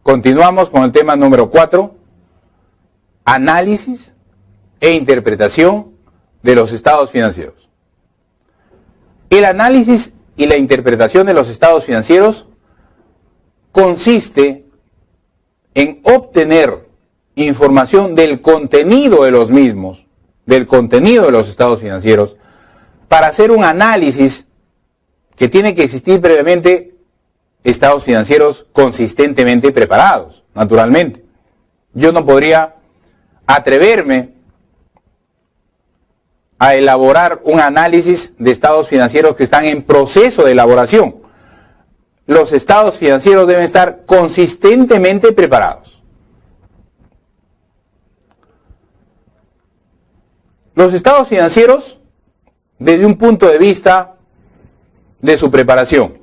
Continuamos con el tema número 4, análisis e interpretación de los estados financieros. El análisis y la interpretación de los estados financieros consiste en obtener información del contenido de los mismos, del contenido de los estados financieros, para hacer un análisis que tiene que existir previamente estados financieros consistentemente preparados, naturalmente. Yo no podría atreverme a elaborar un análisis de estados financieros que están en proceso de elaboración. Los estados financieros deben estar consistentemente preparados. Los estados financieros, desde un punto de vista de su preparación,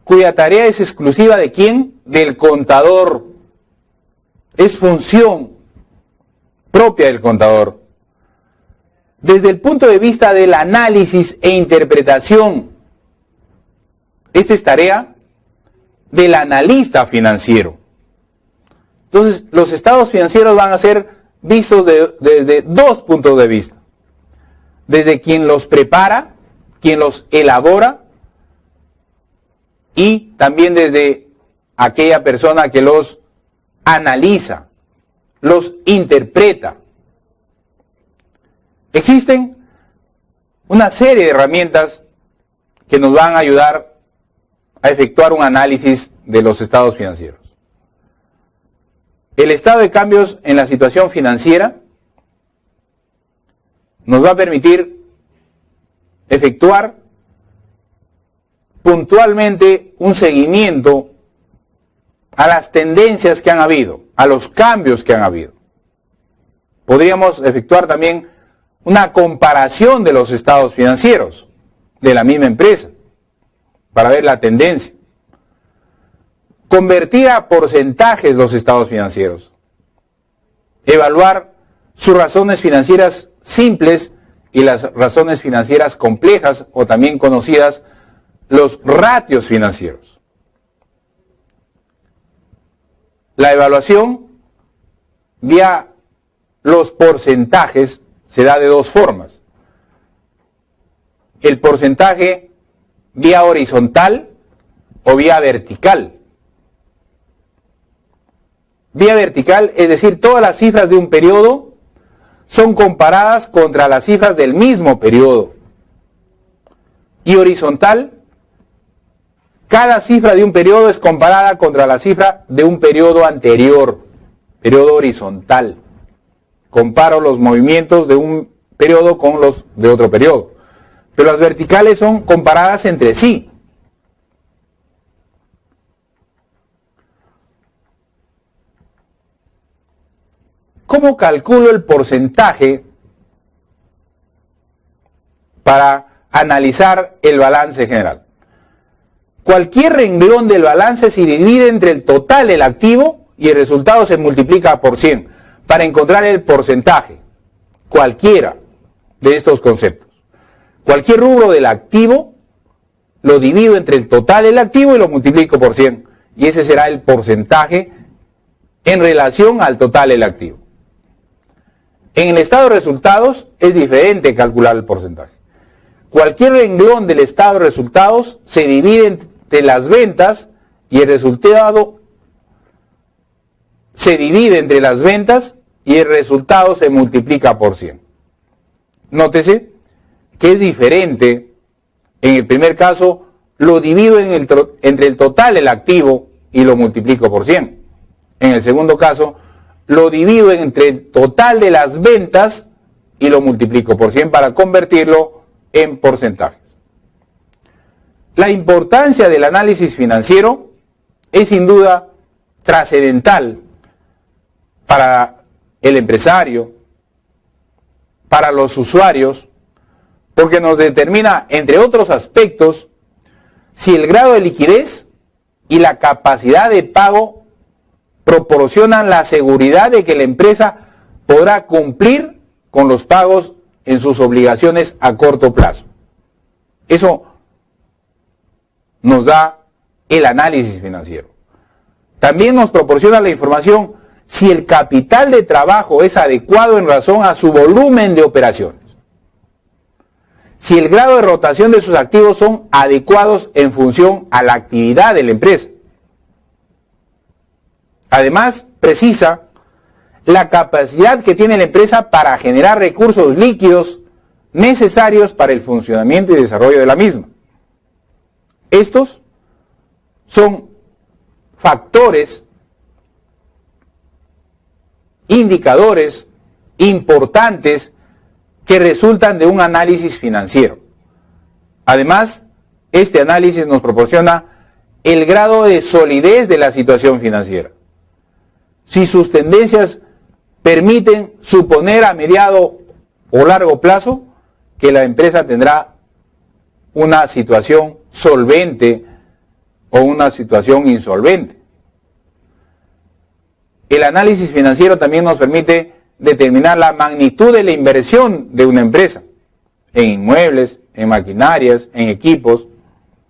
cuya tarea es exclusiva de ¿quién? Del contador. Es función propia del contador. Desde el punto de vista del análisis e interpretación, esta es tarea del analista financiero. Entonces, los estados financieros van a ser vistos desde dos puntos de vista. Desde quien los prepara, quien los elabora, y también desde aquella persona que los analiza, los interpreta. Existen una serie de herramientas que nos van a ayudar a efectuar un análisis de los estados financieros. El estado de cambios en la situación financiera nos va a permitir efectuar puntualmente un seguimiento a las tendencias que han habido, a los cambios que han habido. Podríamos efectuar también una comparación de los estados financieros de la misma empresa para ver la tendencia. Convertir a porcentajes los estados financieros. Evaluar sus razones financieras simples y las razones financieras complejas, o también conocidas los ratios financieros. La evaluación vía los porcentajes se da de dos formas. El porcentaje vía horizontal o vía vertical. Vía vertical, es decir, todas las cifras de un periodo son comparadas contra las cifras del mismo periodo. Y horizontal, cada cifra de un periodo es comparada contra la cifra de un periodo anterior, periodo horizontal. Comparo los movimientos de un periodo con los de otro periodo. Pero las verticales son comparadas entre sí. ¿Cómo calculo el porcentaje para analizar el balance general? Cualquier renglón del balance se divide entre el total del activo y el resultado se multiplica por 100 para encontrar el porcentaje. Cualquiera de estos conceptos. Cualquier rubro del activo lo divido entre el total del activo y lo multiplico por 100. Y ese será el porcentaje en relación al total del activo. En el estado de resultados es diferente calcular el porcentaje. Cualquier renglón del estado de resultados se divide entre las ventas y el resultado se divide entre las ventas y el resultado se multiplica por 100. Nótese que es diferente. En el primer caso lo divido entre el total del activo y lo multiplico por 100. En el segundo caso lo divido entre el total de las ventas y lo multiplico por 100 para convertirlo en porcentajes. La importancia del análisis financiero es sin duda trascendental para el empresario, para los usuarios, porque nos determina, entre otros aspectos, si el grado de liquidez y la capacidad de pago proporcionan la seguridad de que la empresa podrá cumplir con los pagos en sus obligaciones a corto plazo. Eso nos da el análisis financiero. También nos proporciona la información si el capital de trabajo es adecuado en razón a su volumen de operaciones, si el grado de rotación de sus activos son adecuados en función a la actividad de la empresa. Además, precisa la capacidad que tiene la empresa para generar recursos líquidos necesarios para el funcionamiento y desarrollo de la misma. Estos son factores, indicadores importantes que resultan de un análisis financiero. Además, este análisis nos proporciona el grado de solidez de la situación financiera. Si sus tendencias permiten suponer a mediano o largo plazo que la empresa tendrá una situación solvente o una situación insolvente. El análisis financiero también nos permite determinar la magnitud de la inversión de una empresa en inmuebles, en maquinarias, en equipos,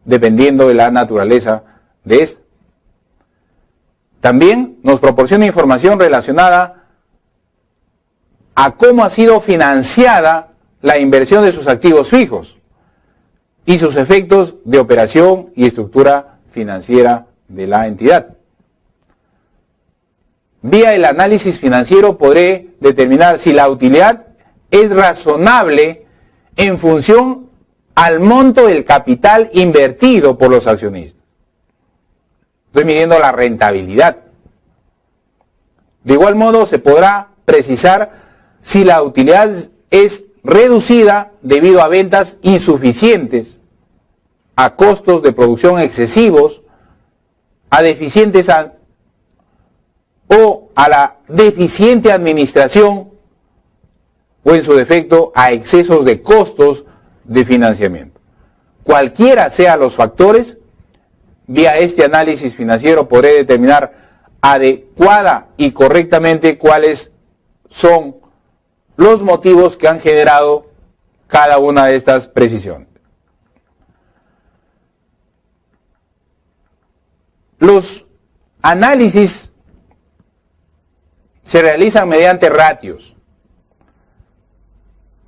dependiendo de la naturaleza de esta. También nos proporciona información relacionada a cómo ha sido financiada la inversión de sus activos fijos y sus efectos de operación y estructura financiera de la entidad. Vía el análisis financiero podré determinar si la utilidad es razonable en función al monto del capital invertido por los accionistas. Estoy midiendo la rentabilidad. De igual modo se podrá precisar si la utilidad es reducida debido a ventas insuficientes, a costos de producción excesivos, a deficientes o a la deficiente administración o en su defecto a excesos de costos de financiamiento. Cualquiera sean los factores, vía este análisis financiero podré determinar adecuada y correctamente cuáles son los motivos que han generado cada una de estas precisiones. Los análisis se realizan mediante ratios,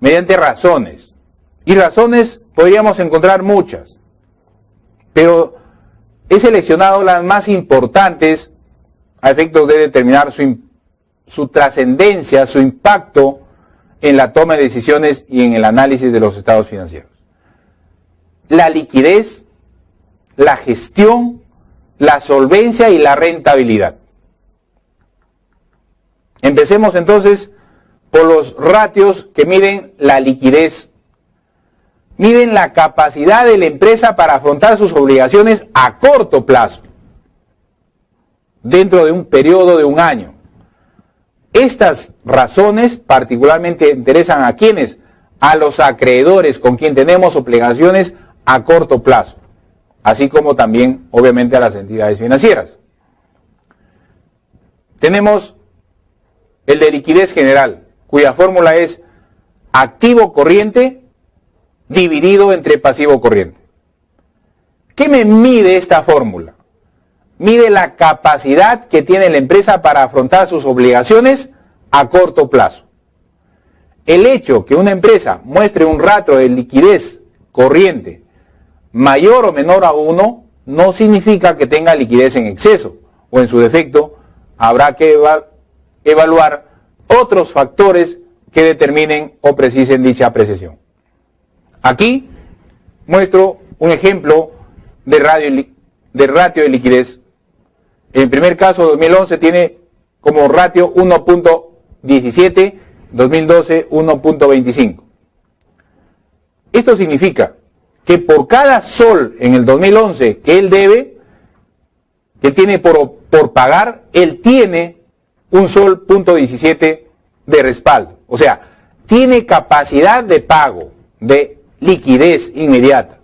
mediante razones. Y razones podríamos encontrar muchas, pero he seleccionado las más importantes a efectos de determinar su trascendencia, su impacto en la toma de decisiones y en el análisis de los estados financieros. La liquidez, la gestión, la solvencia y la rentabilidad. Empecemos entonces por los ratios que miden la liquidez. Miden la capacidad de la empresa para afrontar sus obligaciones a corto plazo, dentro de un periodo de un año. Estas razones particularmente interesan a quienes, a los acreedores con quien tenemos obligaciones a corto plazo, así como también obviamente a las entidades financieras. Tenemos el de liquidez general, cuya fórmula es activo corriente dividido entre pasivo corriente. ¿Qué me mide esta fórmula? Mide la capacidad que tiene la empresa para afrontar sus obligaciones a corto plazo. El hecho que una empresa muestre un ratio de liquidez corriente mayor o menor a 1 no significa que tenga liquidez en exceso, o en su defecto habrá que evaluar otros factores que determinen o precisen dicha apreciación. Aquí muestro un ejemplo de ratio de liquidez. En el primer caso, 2011 tiene como ratio 1.17, 2012 1.25. Esto significa que por cada sol en el 2011 que él debe, que él tiene por pagar, él tiene un sol .17 de respaldo. O sea, tiene capacidad de pago, de liquidez inmediata.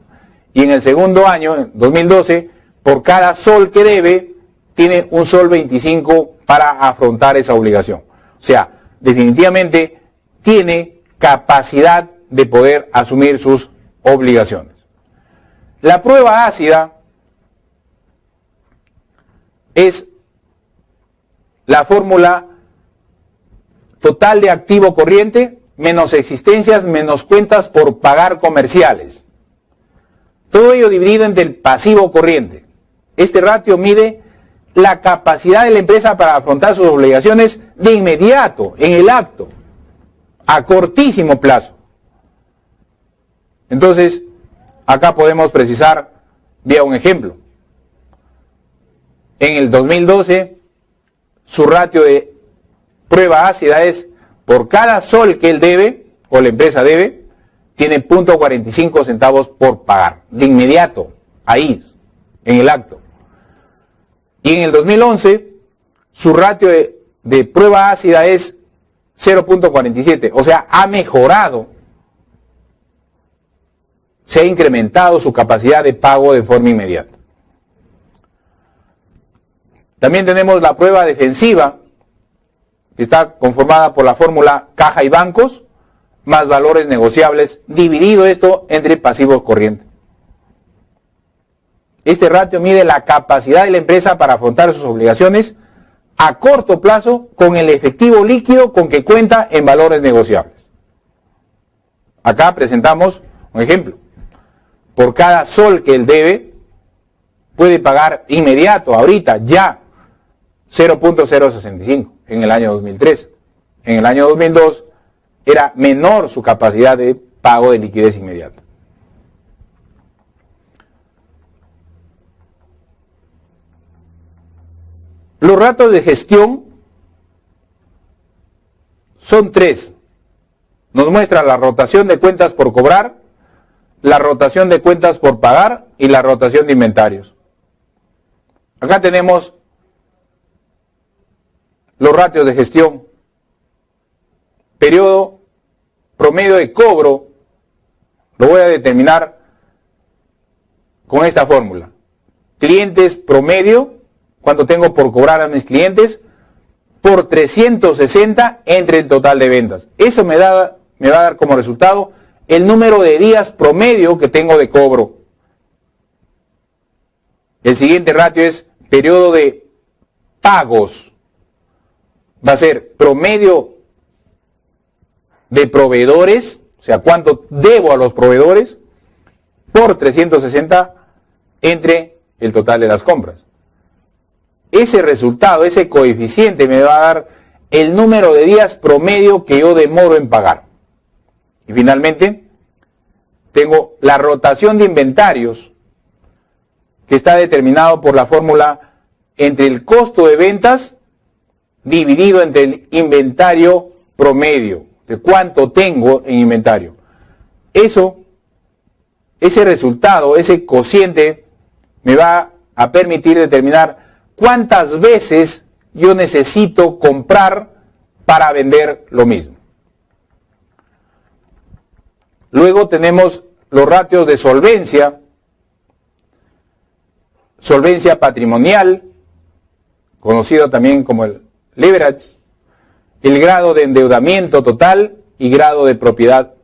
Y en el segundo año, en 2012, por cada sol que debe, tiene un sol 25 para afrontar esa obligación. O sea, definitivamente tiene capacidad de poder asumir sus obligaciones. La prueba ácida es la fórmula total de activo corriente menos existencias menos cuentas por pagar comerciales. Todo ello dividido entre el pasivo corriente. Este ratio mide la capacidad de la empresa para afrontar sus obligaciones de inmediato, en el acto, a cortísimo plazo. Entonces, acá podemos precisar vía un ejemplo. En el 2012, su ratio de prueba ácida es, por cada sol que él debe, o la empresa debe, tiene 0.45 centavos por pagar, de inmediato, ahí, en el acto. Y en el 2011, su ratio de prueba ácida es 0.47, o sea, ha mejorado, se ha incrementado su capacidad de pago de forma inmediata. También tenemos la prueba defensiva, que está conformada por la fórmula caja y bancos, más valores negociables, dividido esto entre pasivos corrientes. Este ratio mide la capacidad de la empresa para afrontar sus obligaciones a corto plazo con el efectivo líquido con que cuenta en valores negociables. Acá presentamos un ejemplo. Por cada sol que él debe, puede pagar inmediato, ahorita, ya, 0.065 en el año 2003. En el año 2002 era menor su capacidad de pago de liquidez inmediata. Los ratios de gestión son 3. Nos muestra la rotación de cuentas por cobrar, la rotación de cuentas por pagar y la rotación de inventarios. Acá tenemos los ratios de gestión. Periodo promedio de cobro lo voy a determinar con esta fórmula. Clientes promedio, cuánto tengo por cobrar a mis clientes, por 360 entre el total de ventas. Eso me va a dar como resultado el número de días promedio que tengo de cobro. El siguiente ratio es periodo de pagos. Va a ser promedio de proveedores, o sea, cuánto debo a los proveedores, por 360 entre el total de las compras. Ese resultado, ese coeficiente me va a dar el número de días promedio que yo demoro en pagar. Y finalmente, tengo la rotación de inventarios, que está determinado por la fórmula entre el costo de ventas dividido entre el inventario promedio, de cuánto tengo en inventario. Ese resultado, ese cociente, me va a permitir determinar cuántas veces yo necesito comprar para vender lo mismo. Luego tenemos los ratios de solvencia, solvencia patrimonial, conocido también como el leverage, el grado de endeudamiento total y grado de propiedad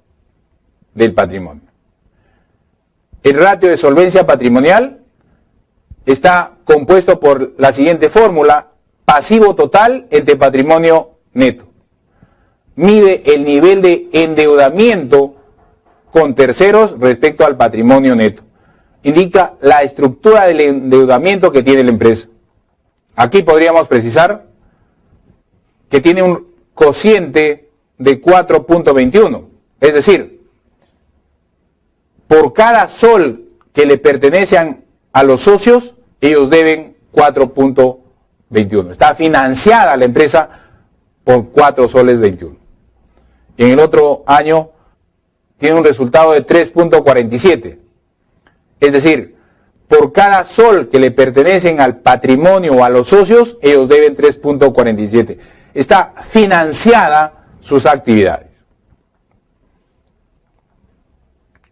del patrimonio. El ratio de solvencia patrimonial está compuesto por la siguiente fórmula: pasivo total entre patrimonio neto. Mide el nivel de endeudamiento con terceros respecto al patrimonio neto. Indica la estructura del endeudamiento que tiene la empresa. Aquí podríamos precisar que tiene un cociente de 4.21, es decir, por cada sol que le pertenecen a los socios, ellos deben 4.21. Está financiada la empresa por 4 soles 21. Y en el otro año tiene un resultado de 3.47. Es decir, por cada sol que le pertenecen al patrimonio o a los socios, ellos deben 3.47. Está financiada sus actividades.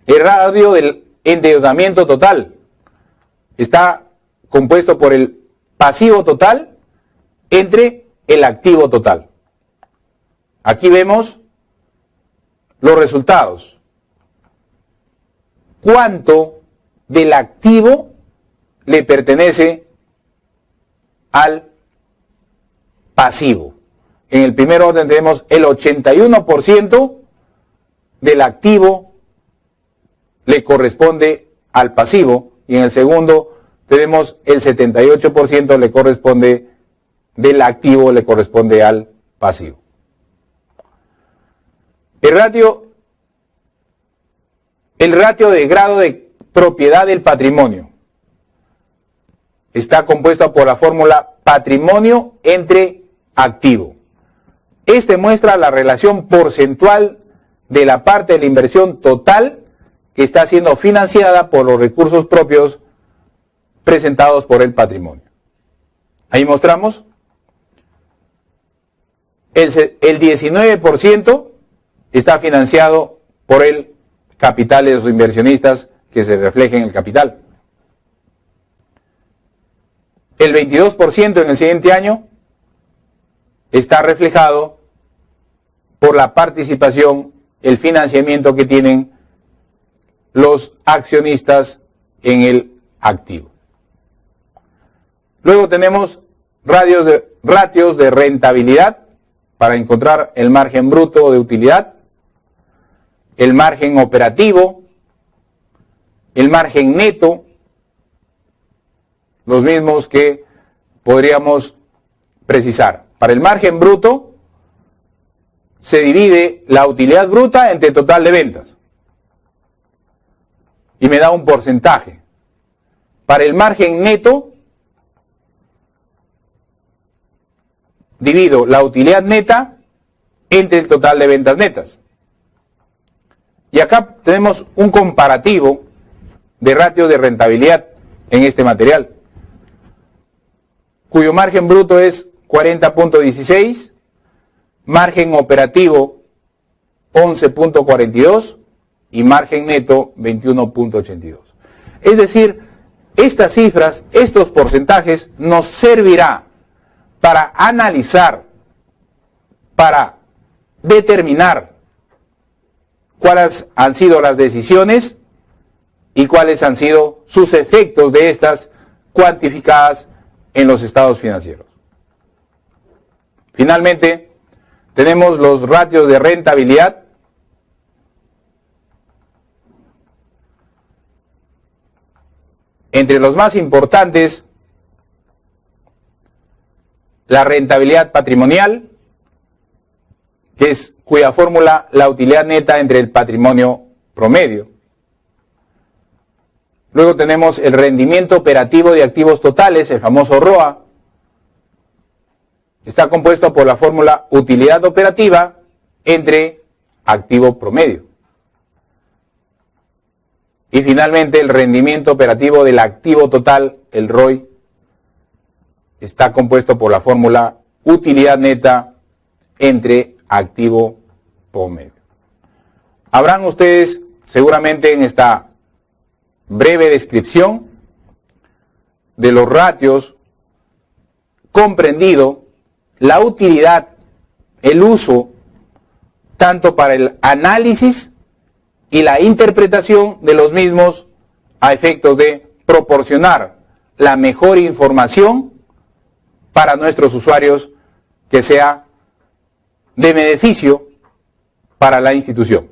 El radio del endeudamiento total está compuesto por el pasivo total entre el activo total. Aquí vemos los resultados. ¿Cuánto del activo le pertenece al pasivo. En el primer orden tenemos el 81% del activo le corresponde al pasivo, y en el segundo tenemos el 78% le corresponde del activo, le corresponde al pasivo. El ratio de grado de propiedad del patrimonio está compuesto por la fórmula patrimonio entre activo. Este muestra la relación porcentual de la parte de la inversión total que está siendo financiada por los recursos propios presentados por el patrimonio. Ahí mostramos el 19% está financiado por el capital de los inversionistas que se refleja en el capital. El 22% en el siguiente año está reflejado por la participación, el financiamiento que tienen los accionistas en el activo. Luego tenemos ratios de rentabilidad para encontrar el margen bruto de utilidad, el margen operativo, el margen neto, los mismos que podríamos precisar. Para el margen bruto se divide la utilidad bruta entre el total de ventas y me da un porcentaje. Para el margen neto divido la utilidad neta entre el total de ventas netas. Y acá tenemos un comparativo de ratios de rentabilidad en este material, cuyo margen bruto es 40.16, margen operativo 11.42 y margen neto 21.82. Es decir, estas cifras, estos porcentajes nos servirá para analizar, para determinar cuáles han sido las decisiones y cuáles han sido sus efectos de estas cuantificadas en los estados financieros. Finalmente, tenemos los ratios de rentabilidad. Entre los más importantes, la rentabilidad patrimonial, cuya fórmula la utilidad neta entre el patrimonio promedio. Luego tenemos el rendimiento operativo de activos totales, el famoso ROA. Está compuesto por la fórmula utilidad operativa entre activo promedio. Y finalmente el rendimiento operativo del activo total, el ROI, está compuesto por la fórmula utilidad neta entre activo promedio. Habrán ustedes seguramente en esta breve descripción de los ratios comprendido la utilidad, el uso, tanto para el análisis y la interpretación de los mismos a efectos de proporcionar la mejor información para nuestros usuarios que sea de beneficio para la institución.